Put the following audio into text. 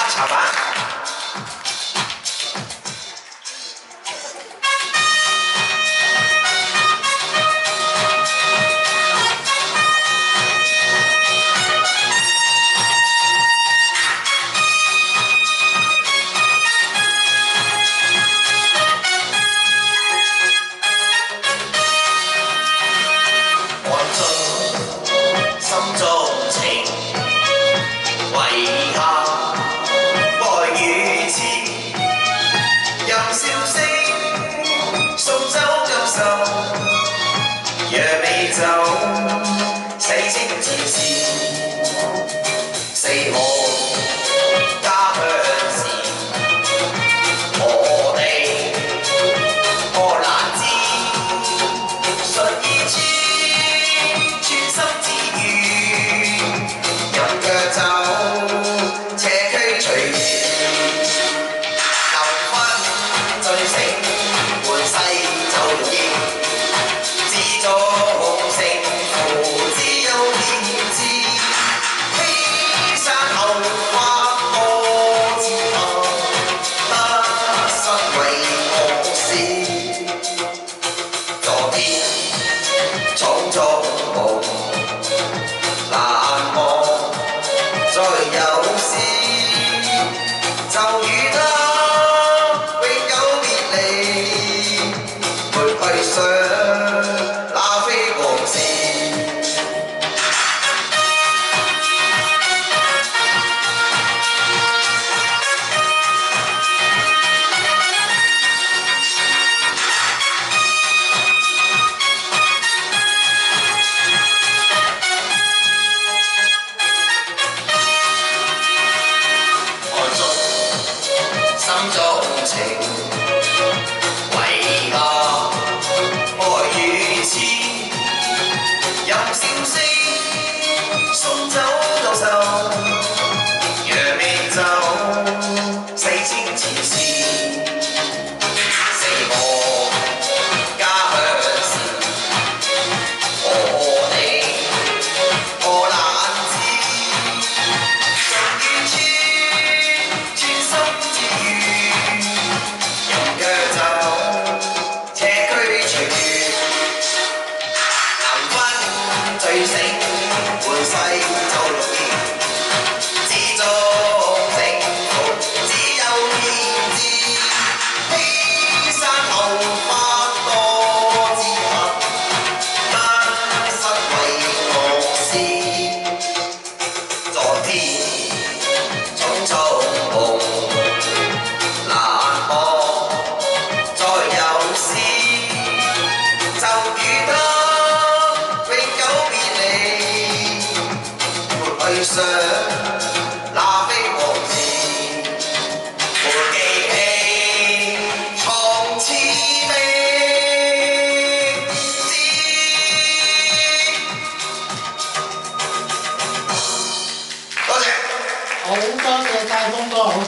茶版。心中情，為何愛與痴？任笑聲送走感受，讓美酒洗清前事，四海家鄉事，我哋何難知？信義村專心致願，飲腳酒，且驅隨緣，舊君醉醒，換世就容易，自作成負只有面子，欺山後花多自豪，得失為何事？昨天種種夢難忘，再有時就與他永久別離，沒歸想那非往事。心中情。